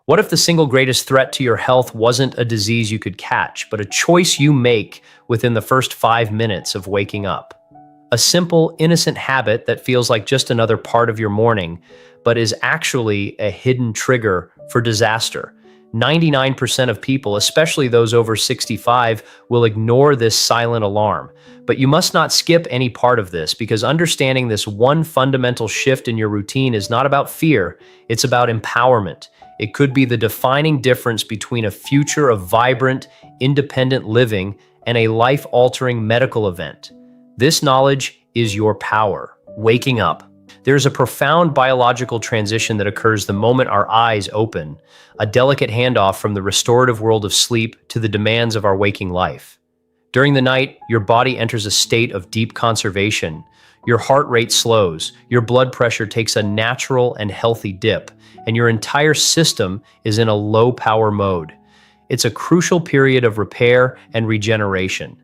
What if the single greatest threat to your health wasn't a disease you could catch, but a choice you make within the first 5 minutes of waking up? A simple, innocent habit that feels like just another part of your morning, but is actually a hidden trigger for disaster. 99% of people, especially those over 65, will ignore this silent alarm. But you must not skip any part of this, because understanding this one fundamental shift in your routine is not about fear, it's about empowerment. It could be the defining difference between a future of vibrant, independent living and a life-altering medical event. This knowledge is your power. Waking up. There's a profound biological transition that occurs the moment our eyes open, a delicate handoff from the restorative world of sleep to the demands of our waking life. During the night, your body enters a state of deep conservation. Your heart rate slows, your blood pressure takes a natural and healthy dip, and your entire system is in a low-power mode. It's a crucial period of repair and regeneration.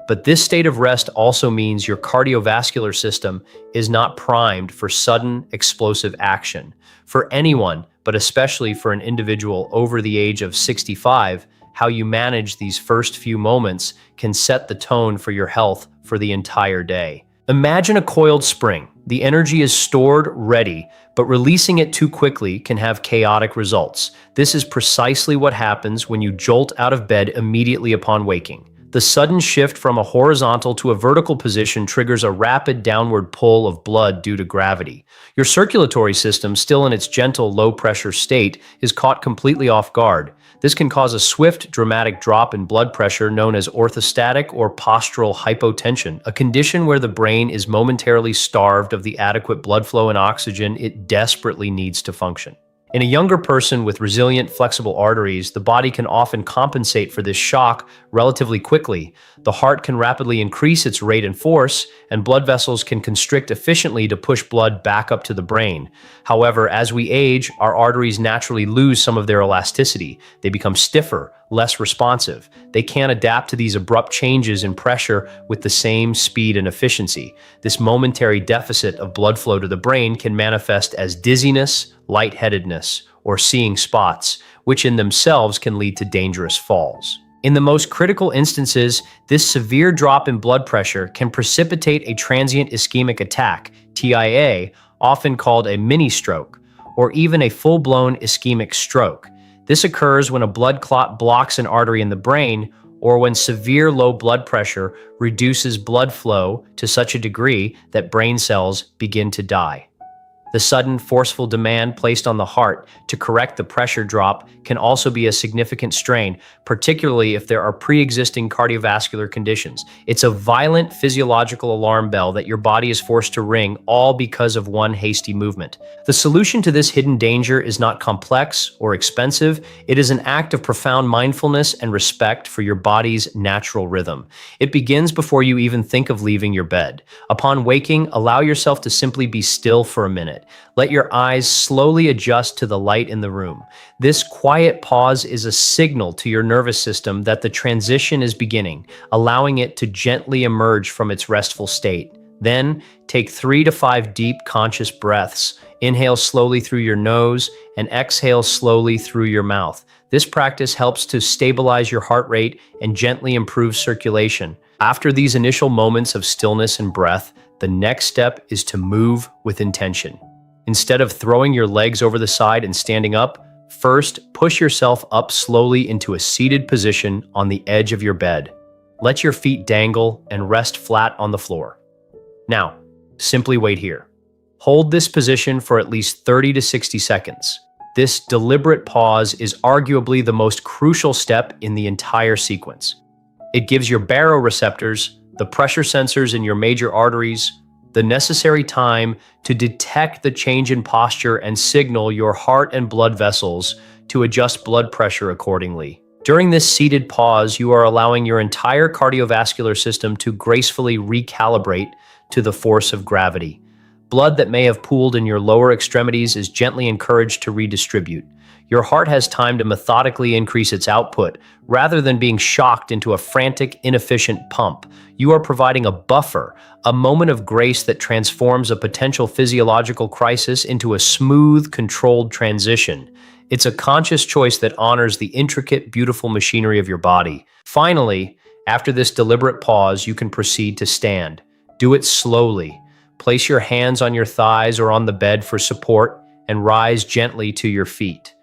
But this state of rest also means your cardiovascular system is not primed for sudden, explosive action. For anyone, but especially for an individual over the age of 65, how you manage these first few moments can set the tone for your health for the entire day. Imagine a coiled spring. The energy is stored, ready, but releasing it too quickly can have chaotic results. This is precisely what happens when you jolt out of bed immediately upon waking. The sudden shift from a horizontal to a vertical position triggers a rapid downward pull of blood due to gravity. Your circulatory system, still in its gentle low-pressure state, is caught completely off guard. This can cause a swift, dramatic drop in blood pressure known as orthostatic or postural hypotension, a condition where the brain is momentarily starved of the adequate blood flow and oxygen it desperately needs to function. In a younger person with resilient, flexible arteries, the body can often compensate for this shock relatively quickly. The heart can rapidly increase its rate and force, and blood vessels can constrict efficiently to push blood back up to the brain. However, as we age, our arteries naturally lose some of their elasticity. They become stiffer, less responsive. They can't adapt to these abrupt changes in pressure with the same speed and efficiency. This momentary deficit of blood flow to the brain can manifest as dizziness, lightheadedness, or seeing spots, which in themselves can lead to dangerous falls. In the most critical instances, this severe drop in blood pressure can precipitate a transient ischemic attack, TIA, often called a mini-stroke, or even a full-blown ischemic stroke. This occurs when a blood clot blocks an artery in the brain, or when severe low blood pressure reduces blood flow to such a degree that brain cells begin to die. The sudden, forceful demand placed on the heart to correct the pressure drop can also be a significant strain, particularly if there are pre-existing cardiovascular conditions. It's a violent physiological alarm bell that your body is forced to ring, all because of one hasty movement. The solution to this hidden danger is not complex or expensive. It is an act of profound mindfulness and respect for your body's natural rhythm. It begins before you even think of leaving your bed. Upon waking, allow yourself to simply be still for a minute. Let your eyes slowly adjust to the light in the room. This quiet pause is a signal to your nervous system that the transition is beginning, allowing it to gently emerge from its restful state. Then, take 3 to 5 deep conscious breaths. Inhale slowly through your nose and exhale slowly through your mouth. This practice helps to stabilize your heart rate and gently improve circulation. After these initial moments of stillness and breath, the next step is to move with intention. Instead of throwing your legs over the side and standing up, first push yourself up slowly into a seated position on the edge of your bed. Let your feet dangle and rest flat on the floor. Now, simply wait here. Hold this position for at least 30 to 60 seconds. This deliberate pause is arguably the most crucial step in the entire sequence. It gives your baroreceptors, the pressure sensors in your major arteries, the necessary time to detect the change in posture and signal your heart and blood vessels to adjust blood pressure accordingly. During this seated pause, you are allowing your entire cardiovascular system to gracefully recalibrate to the force of gravity. Blood that may have pooled in your lower extremities is gently encouraged to redistribute. Your heart has time to methodically increase its output, rather than being shocked into a frantic, inefficient pump. You are providing a buffer, a moment of grace that transforms a potential physiological crisis into a smooth, controlled transition. It's a conscious choice that honors the intricate, beautiful machinery of your body. Finally, after this deliberate pause, you can proceed to stand. Do it slowly. Place your hands on your thighs or on the bed for support and rise gently to your feet.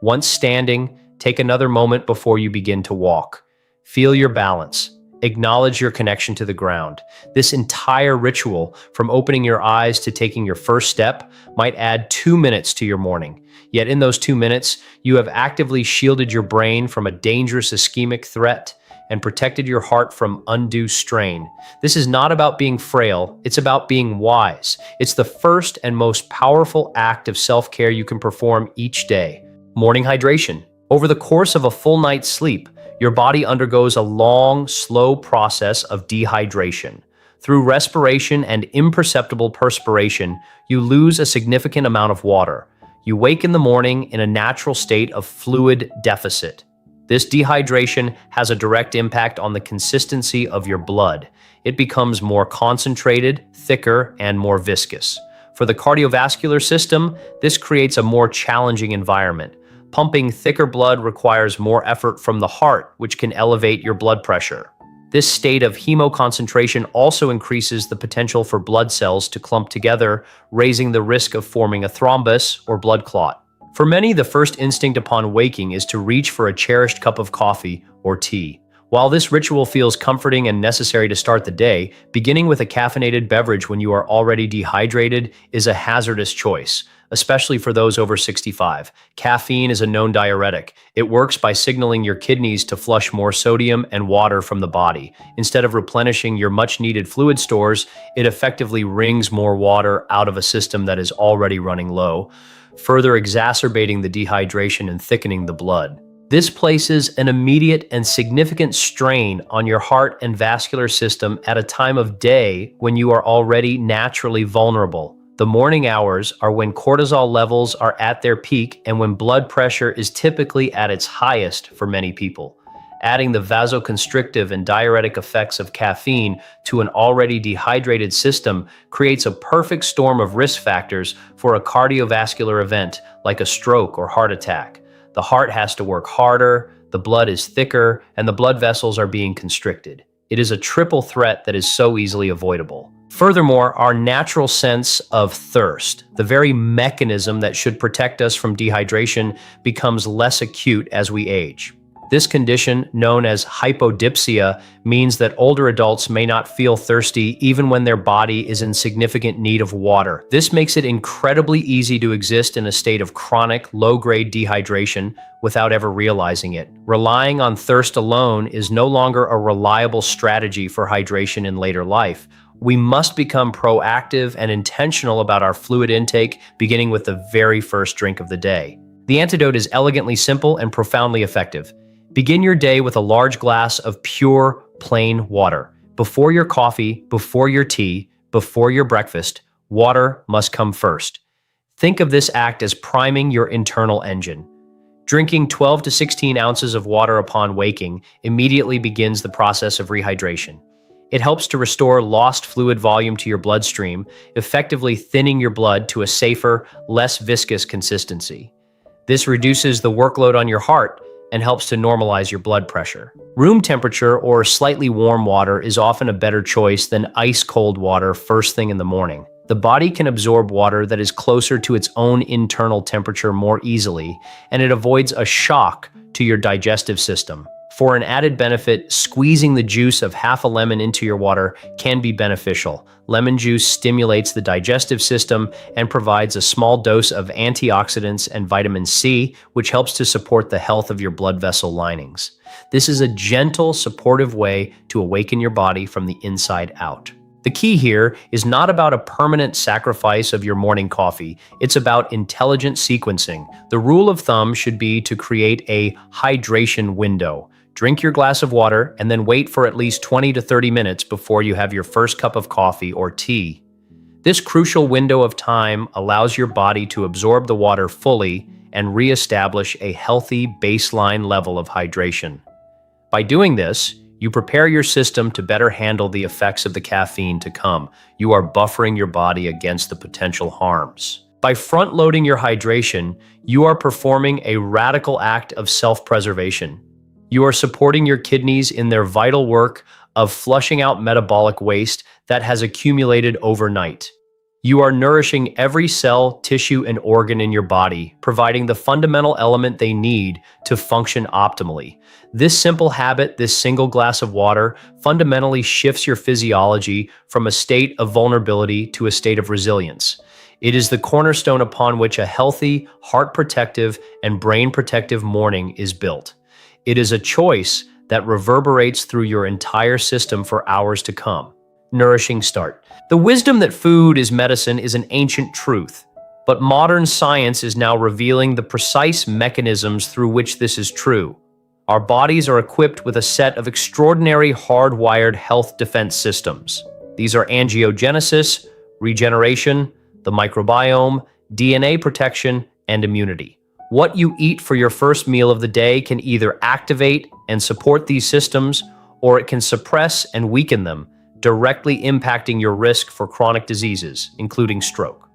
Once standing, take another moment before you begin to walk. Feel your balance. Acknowledge your connection to the ground. This entire ritual, from opening your eyes to taking your first step, might add 2 minutes to your morning. Yet in those 2 minutes, you have actively shielded your brain from a dangerous ischemic threat and protected your heart from undue strain. This is not about being frail, it's about being wise. It's the first and most powerful act of self-care you can perform each day. Morning hydration. Over the course of a full night's sleep, your body undergoes a long, slow process of dehydration. Through respiration and imperceptible perspiration, you lose a significant amount of water. You wake in the morning in a natural state of fluid deficit. This dehydration has a direct impact on the consistency of your blood. It becomes more concentrated, thicker, and more viscous. For the cardiovascular system, this creates a more challenging environment. Pumping thicker blood requires more effort from the heart, which can elevate your blood pressure. This state of hemoconcentration also increases the potential for blood cells to clump together, raising the risk of forming a thrombus or blood clot. For many, the first instinct upon waking is to reach for a cherished cup of coffee or tea. While this ritual feels comforting and necessary to start the day, beginning with a caffeinated beverage when you are already dehydrated is a hazardous choice, especially for those over 65. Caffeine is a known diuretic. It works by signaling your kidneys to flush more sodium and water from the body. Instead of replenishing your much-needed fluid stores, it effectively wrings more water out of a system that is already running low, further exacerbating the dehydration and thickening the blood. This places an immediate and significant strain on your heart and vascular system at a time of day when you are already naturally vulnerable. The morning hours are when cortisol levels are at their peak and when blood pressure is typically at its highest for many people. Adding the vasoconstrictive and diuretic effects of caffeine to an already dehydrated system creates a perfect storm of risk factors for a cardiovascular event like a stroke or heart attack. The heart has to work harder, the blood is thicker, and the blood vessels are being constricted. It is a triple threat that is so easily avoidable. Furthermore, our natural sense of thirst, the very mechanism that should protect us from dehydration, becomes less acute as we age. This condition, known as hypodipsia, means that older adults may not feel thirsty even when their body is in significant need of water. This makes it incredibly easy to exist in a state of chronic, low-grade dehydration without ever realizing it. Relying on thirst alone is no longer a reliable strategy for hydration in later life. We must become proactive and intentional about our fluid intake, beginning with the very first drink of the day. The antidote is elegantly simple and profoundly effective. Begin your day with a large glass of pure, plain water. Before your coffee, before your tea, before your breakfast, water must come first. Think of this act as priming your internal engine. Drinking 12 to 16 ounces of water upon waking immediately begins the process of rehydration. It helps to restore lost fluid volume to your bloodstream, effectively thinning your blood to a safer, less viscous consistency. This reduces the workload on your heart and helps to normalize your blood pressure. Room temperature or slightly warm water is often a better choice than ice-cold water first thing in the morning. The body can absorb water that is closer to its own internal temperature more easily, and it avoids a shock to your digestive system. For an added benefit, squeezing the juice of half a lemon into your water can be beneficial. Lemon juice stimulates the digestive system and provides a small dose of antioxidants and vitamin C, which helps to support the health of your blood vessel linings. This is a gentle, supportive way to awaken your body from the inside out. The key here is not about a permanent sacrifice of your morning coffee. It's about intelligent sequencing. The rule of thumb should be to create a hydration window. Drink your glass of water and then wait for at least 20 to 30 minutes before you have your first cup of coffee or tea. This crucial window of time allows your body to absorb the water fully and reestablish a healthy baseline level of hydration. By doing this, you prepare your system to better handle the effects of the caffeine to come. You are buffering your body against the potential harms. By front-loading your hydration, you are performing a radical act of self-preservation. You are supporting your kidneys in their vital work of flushing out metabolic waste that has accumulated overnight. You are nourishing every cell, tissue, and organ in your body, providing the fundamental element they need to function optimally. This simple habit, this single glass of water, fundamentally shifts your physiology from a state of vulnerability to a state of resilience. It is the cornerstone upon which a healthy, heart-protective, and brain-protective morning is built. It is a choice that reverberates through your entire system for hours to come. Nourishing start. The wisdom that food is medicine is an ancient truth, but modern science is now revealing the precise mechanisms through which this is true. Our bodies are equipped with a set of extraordinary hardwired health defense systems. These are angiogenesis, regeneration, the microbiome, DNA protection, and immunity. What you eat for your first meal of the day can either activate and support these systems, or it can suppress and weaken them, directly impacting your risk for chronic diseases, including stroke.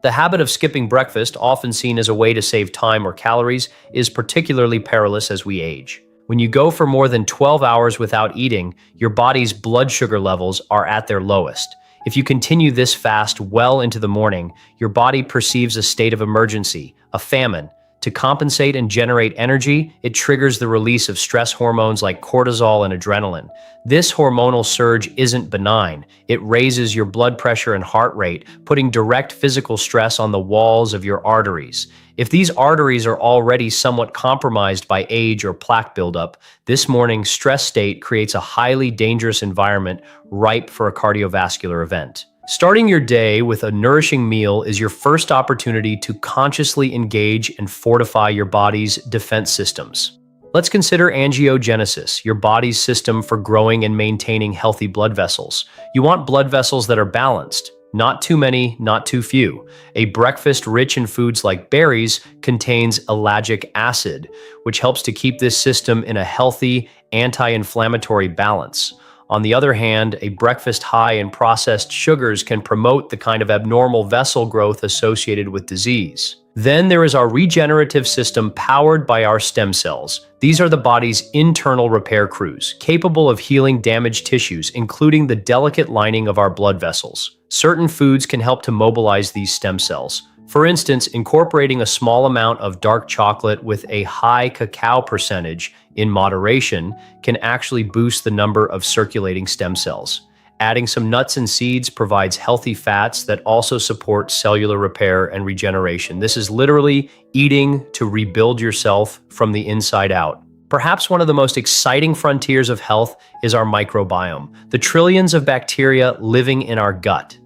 The habit of skipping breakfast, often seen as a way to save time or calories, is particularly perilous as we age. When you go for more than 12 hours without eating, your body's blood sugar levels are at their lowest. If you continue this fast well into the morning, your body perceives a state of emergency, a famine. To compensate and generate energy, it triggers the release of stress hormones like cortisol and adrenaline. This hormonal surge isn't benign. It raises your blood pressure and heart rate, putting direct physical stress on the walls of your arteries. If these arteries are already somewhat compromised by age or plaque buildup, this morning's stress state creates a highly dangerous environment ripe for a cardiovascular event. Starting your day with a nourishing meal is your first opportunity to consciously engage and fortify your body's defense systems. Let's consider angiogenesis, your body's system for growing and maintaining healthy blood vessels. You want blood vessels that are balanced. Not too many, not too few. A breakfast rich in foods like berries contains ellagic acid, which helps to keep this system in a healthy, anti-inflammatory balance. On the other hand, a breakfast high in processed sugars can promote the kind of abnormal vessel growth associated with disease. Then there is our regenerative system powered by our stem cells. These are the body's internal repair crews, capable of healing damaged tissues, including the delicate lining of our blood vessels. Certain foods can help to mobilize these stem cells. For instance, incorporating a small amount of dark chocolate with a high cacao percentage in moderation can actually boost the number of circulating stem cells. Adding some nuts and seeds provides healthy fats that also support cellular repair and regeneration. This is literally eating to rebuild yourself from the inside out. Perhaps one of the most exciting frontiers of health is our microbiome, the trillions of bacteria living in our gut.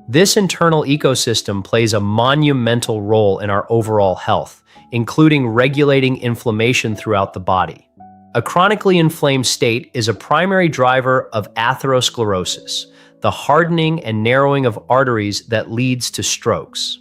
This internal ecosystem plays a monumental role in our overall health, including regulating inflammation throughout the body. A chronically inflamed state is a primary driver of atherosclerosis, the hardening and narrowing of arteries that leads to strokes.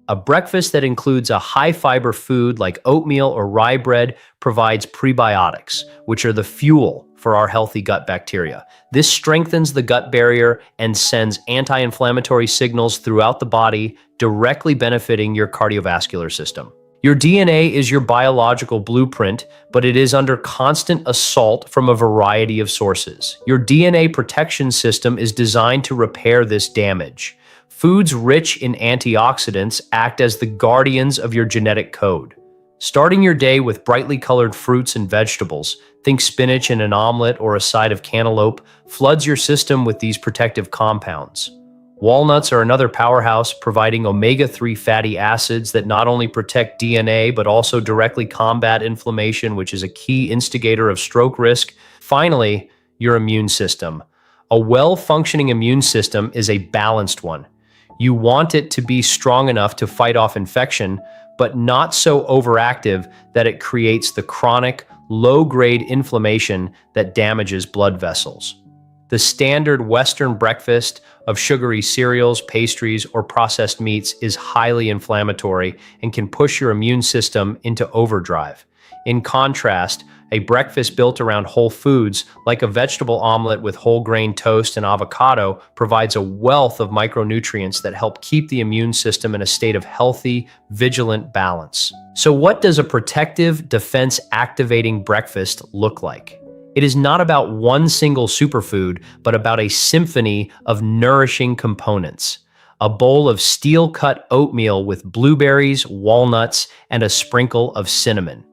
A breakfast that includes a high-fiber food like oatmeal or rye bread provides prebiotics, which are the fuel for our healthy gut bacteria. This strengthens the gut barrier and sends anti-inflammatory signals throughout the body, directly benefiting your cardiovascular system. Your DNA is your biological blueprint, but it is under constant assault from a variety of sources. Your DNA protection system is designed to repair this damage. Foods rich in antioxidants act as the guardians of your genetic code. Starting your day with brightly colored fruits and vegetables, think spinach in an omelet or a side of cantaloupe, floods your system with these protective compounds. Walnuts are another powerhouse, providing omega-3 fatty acids that not only protect DNA, but also directly combat inflammation, which is a key instigator of stroke risk. Finally, your immune system. A well-functioning immune system is a balanced one. You want it to be strong enough to fight off infection, but not so overactive that it creates the chronic, low-grade inflammation that damages blood vessels. The standard Western breakfast of sugary cereals, pastries, or processed meats is highly inflammatory and can push your immune system into overdrive. In contrast, a breakfast built around whole foods, like a vegetable omelet with whole grain toast and avocado, provides a wealth of micronutrients that help keep the immune system in a state of healthy, vigilant balance. So what does a protective, defense-activating breakfast look like? It is not about one single superfood, but about a symphony of nourishing components. A bowl of steel-cut oatmeal with blueberries, walnuts, and a sprinkle of cinnamon.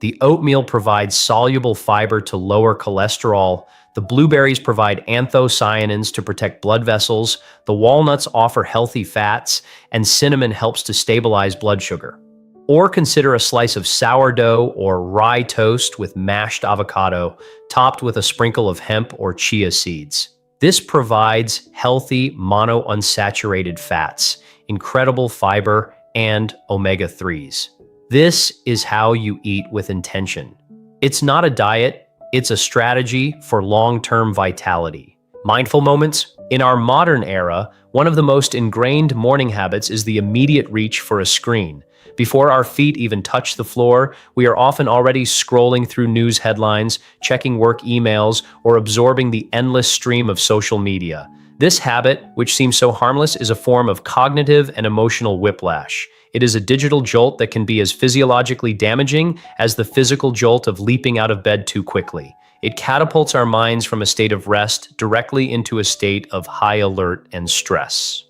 The oatmeal provides soluble fiber to lower cholesterol. The blueberries provide anthocyanins to protect blood vessels. The walnuts offer healthy fats, and cinnamon helps to stabilize blood sugar. Or consider a slice of sourdough or rye toast with mashed avocado, topped with a sprinkle of hemp or chia seeds. This provides healthy monounsaturated fats, incredible fiber, and omega-3s. This is how you eat with intention. It's not a diet, it's a strategy for long-term vitality. Mindful moments? In our modern era, one of the most ingrained morning habits is the immediate reach for a screen. Before our feet even touch the floor, we are often already scrolling through news headlines, checking work emails, or absorbing the endless stream of social media. This habit, which seems so harmless, is a form of cognitive and emotional whiplash. It is a digital jolt that can be as physiologically damaging as the physical jolt of leaping out of bed too quickly. It catapults our minds from a state of rest directly into a state of high alert and stress.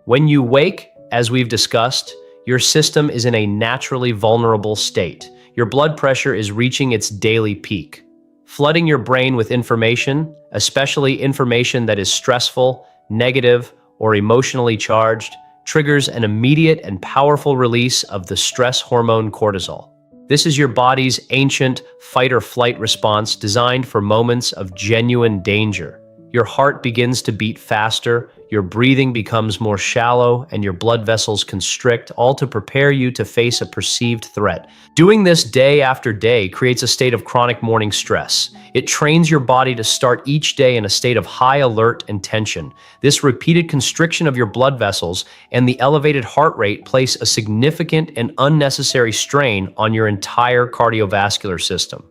When you wake, as we've discussed, your system is in a naturally vulnerable state. Your blood pressure is reaching its daily peak. Flooding your brain with information, especially information that is stressful, negative, or emotionally charged, triggers an immediate and powerful release of the stress hormone cortisol. This is your body's ancient fight-or-flight response designed for moments of genuine danger. Your heart begins to beat faster, your breathing becomes more shallow, and your blood vessels constrict, all to prepare you to face a perceived threat. Doing this day after day creates a state of chronic morning stress. It trains your body to start each day in a state of high alert and tension. This repeated constriction of your blood vessels and the elevated heart rate place a significant and unnecessary strain on your entire cardiovascular system.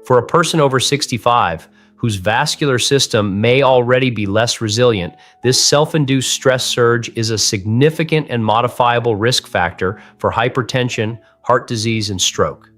For a person over 65, whose vascular system may already be less resilient, this self-induced stress surge is a significant and modifiable risk factor for hypertension, heart disease, and stroke.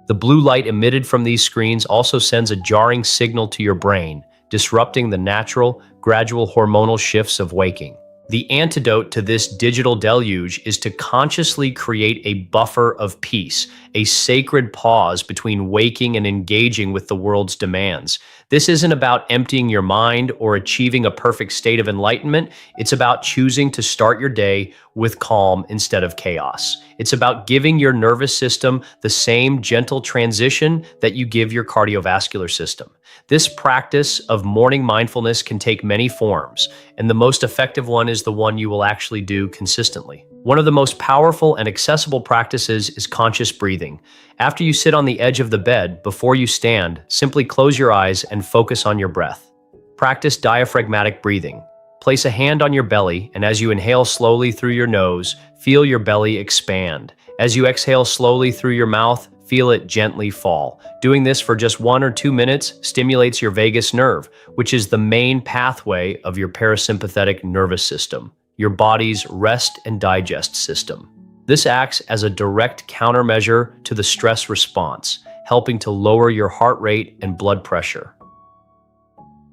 The blue light emitted from these screens also sends a jarring signal to your brain, disrupting the natural, gradual hormonal shifts of waking. The antidote to this digital deluge is to consciously create a buffer of peace, a sacred pause between waking and engaging with the world's demands. This isn't about emptying your mind or achieving a perfect state of enlightenment. It's about choosing to start your day with calm instead of chaos. It's about giving your nervous system the same gentle transition that you give your cardiovascular system. This practice of morning mindfulness can take many forms, and the most effective one is the one you will actually do consistently. One of the most powerful and accessible practices is conscious breathing. After you sit on the edge of the bed, before you stand, simply close your eyes and focus on your breath. Practice diaphragmatic breathing. Place a hand on your belly, and as you inhale slowly through your nose, feel your belly expand. As you exhale slowly through your mouth, feel it gently fall. Doing this for just 1 or 2 minutes stimulates your vagus nerve, which is the main pathway of your parasympathetic nervous system, your body's rest and digest system. This acts as a direct countermeasure to the stress response, helping to lower your heart rate and blood pressure.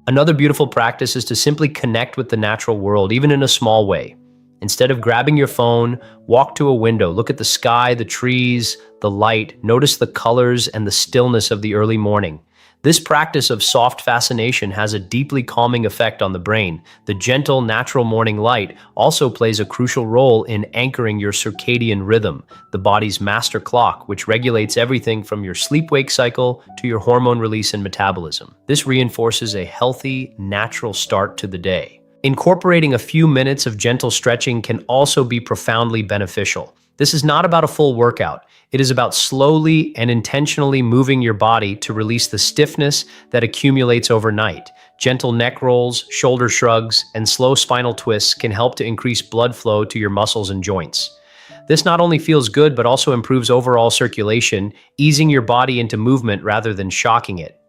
Another beautiful practice is to simply connect with the natural world, even in a small way. Instead of grabbing your phone, walk to a window, look at the sky, the trees, the light, notice the colors and the stillness of the early morning. This practice of soft fascination has a deeply calming effect on the brain. The gentle, natural morning light also plays a crucial role in anchoring your circadian rhythm, the body's master clock, which regulates everything from your sleep-wake cycle to your hormone release and metabolism. This reinforces a healthy, natural start to the day. Incorporating a few minutes of gentle stretching can also be profoundly beneficial. This is not about a full workout. It is about slowly and intentionally moving your body to release the stiffness that accumulates overnight. Gentle neck rolls, shoulder shrugs, and slow spinal twists can help to increase blood flow to your muscles and joints. This not only feels good, but also improves overall circulation, easing your body into movement rather than shocking it.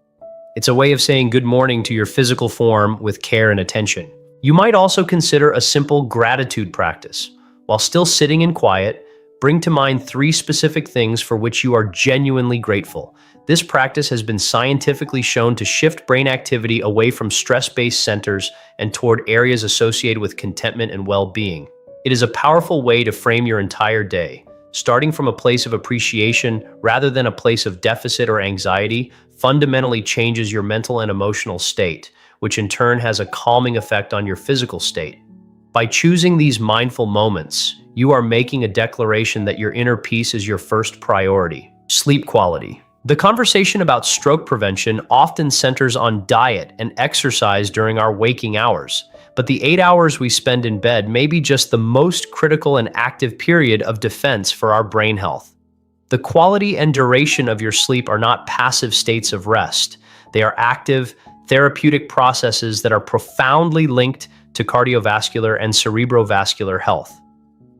It's a way of saying good morning to your physical form with care and attention. You might also consider a simple gratitude practice. While still sitting in quiet, bring to mind 3 specific things for which you are genuinely grateful. This practice has been scientifically shown to shift brain activity away from stress-based centers and toward areas associated with contentment and well-being. It is a powerful way to frame your entire day. Starting from a place of appreciation rather than a place of deficit or anxiety fundamentally changes your mental and emotional state, which in turn has a calming effect on your physical state. By choosing these mindful moments, you are making a declaration that your inner peace is your first priority. Sleep quality. The conversation about stroke prevention often centers on diet and exercise during our waking hours, but the 8 hours we spend in bed may be just the most critical and active period of defense for our brain health. The quality and duration of your sleep are not passive states of rest. They are active, therapeutic processes that are profoundly linked to cardiovascular and cerebrovascular health.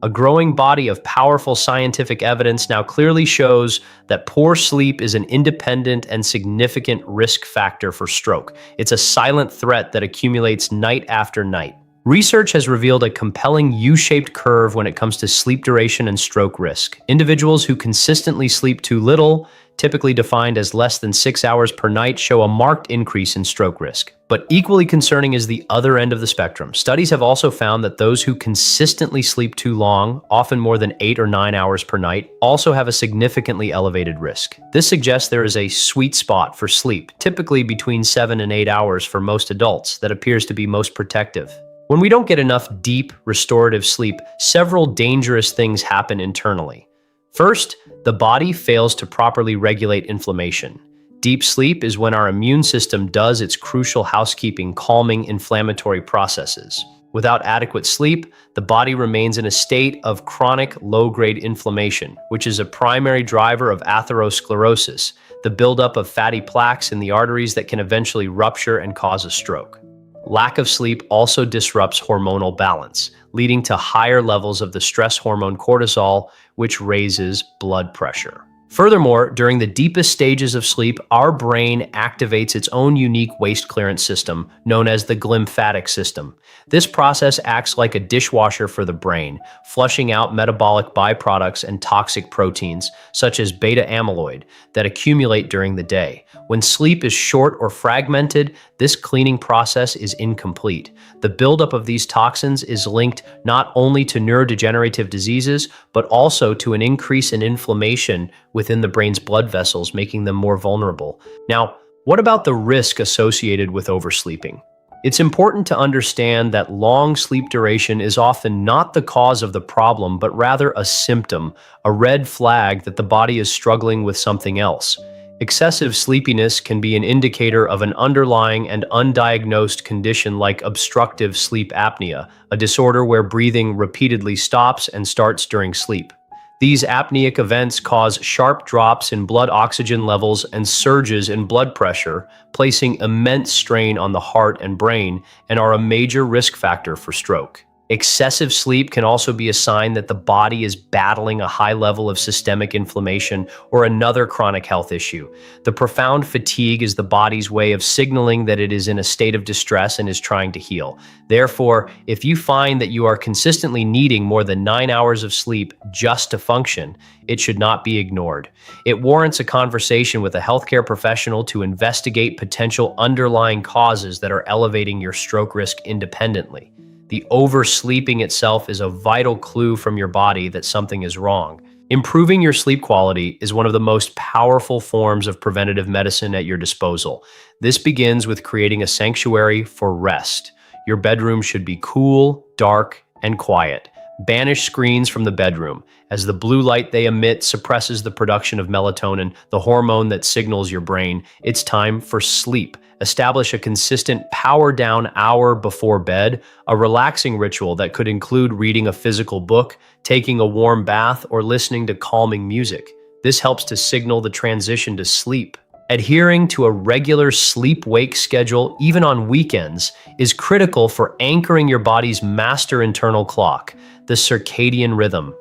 A growing body of powerful scientific evidence now clearly shows that poor sleep is an independent and significant risk factor for stroke. It's a silent threat that accumulates night after night. Research has revealed a compelling U-shaped curve when it comes to sleep duration and stroke risk. Individuals who consistently sleep too little, typically defined as less than 6 hours per night, show a marked increase in stroke risk. But equally concerning is the other end of the spectrum. Studies have also found that those who consistently sleep too long, often more than 8 or 9 hours per night, also have a significantly elevated risk. This suggests there is a sweet spot for sleep, typically between 7 and 8 hours for most adults, that appears to be most protective. When we don't get enough deep, restorative sleep, several dangerous things happen internally. First, the body fails to properly regulate inflammation. Deep sleep is when our immune system does its crucial housekeeping, calming inflammatory processes. Without adequate sleep, the body remains in a state of chronic low-grade inflammation, which is a primary driver of atherosclerosis, the buildup of fatty plaques in the arteries that can eventually rupture and cause a stroke. Lack of sleep also disrupts hormonal balance, leading to higher levels of the stress hormone cortisol, which raises blood pressure. Furthermore, during the deepest stages of sleep, our brain activates its own unique waste clearance system, known as the glymphatic system. This process acts like a dishwasher for the brain, flushing out metabolic byproducts and toxic proteins, such as beta amyloid, that accumulate during the day. When sleep is short or fragmented, this cleaning process is incomplete. The buildup of these toxins is linked not only to neurodegenerative diseases, but also to an increase in inflammation within the brain's blood vessels, making them more vulnerable. Now, what about the risk associated with oversleeping? It's important to understand that long sleep duration is often not the cause of the problem, but rather a symptom, a red flag that the body is struggling with something else. Excessive sleepiness can be an indicator of an underlying and undiagnosed condition like obstructive sleep apnea, a disorder where breathing repeatedly stops and starts during sleep. These apneic events cause sharp drops in blood oxygen levels and surges in blood pressure, placing immense strain on the heart and brain, and are a major risk factor for stroke. Excessive sleep can also be a sign that the body is battling a high level of systemic inflammation or another chronic health issue. The profound fatigue is the body's way of signaling that it is in a state of distress and is trying to heal. Therefore, if you find that you are consistently needing more than 9 hours of sleep just to function, it should not be ignored. It warrants a conversation with a healthcare professional to investigate potential underlying causes that are elevating your stroke risk independently. The oversleeping itself is a vital clue from your body that something is wrong. Improving your sleep quality is one of the most powerful forms of preventative medicine at your disposal. This begins with creating a sanctuary for rest. Your bedroom should be cool, dark, and quiet. Banish screens from the bedroom, as the blue light they emit suppresses the production of melatonin, the hormone that signals your brain it's time for sleep. Establish a consistent power down hour before bed, a relaxing ritual that could include reading a physical book, taking a warm bath, or listening to calming music. This helps to signal the transition to sleep. Adhering to a regular sleep-wake schedule, even on weekends, is critical for anchoring your body's master internal clock, the circadian rhythm.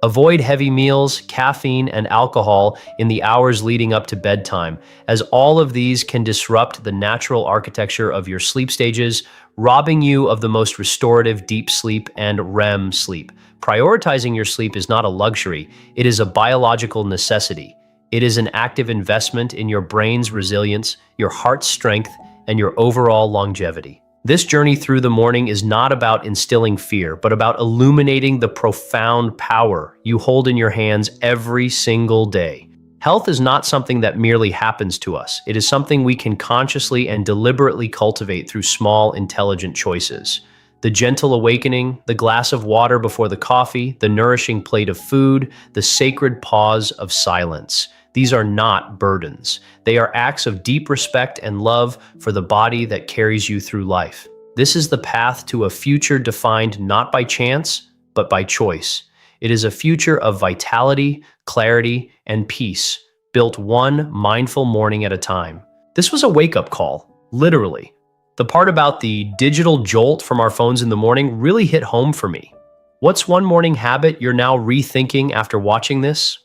Avoid heavy meals, caffeine, and alcohol in the hours leading up to bedtime, as all of these can disrupt the natural architecture of your sleep stages, robbing you of the most restorative deep sleep and REM sleep. Prioritizing your sleep is not a luxury, it is a biological necessity. It is an active investment in your brain's resilience, your heart's strength, and your overall longevity. This journey through the morning is not about instilling fear, but about illuminating the profound power you hold in your hands every single day. Health is not something that merely happens to us. It is something we can consciously and deliberately cultivate through small, intelligent choices. The gentle awakening, the glass of water before the coffee, the nourishing plate of food, the sacred pause of silence. These are not burdens. They are acts of deep respect and love for the body that carries you through life. This is the path to a future defined not by chance, but by choice. It is a future of vitality, clarity, and peace, built one mindful morning at a time. This was a wake-up call, literally. The part about the digital jolt from our phones in the morning really hit home for me. What's one morning habit you're now rethinking after watching this?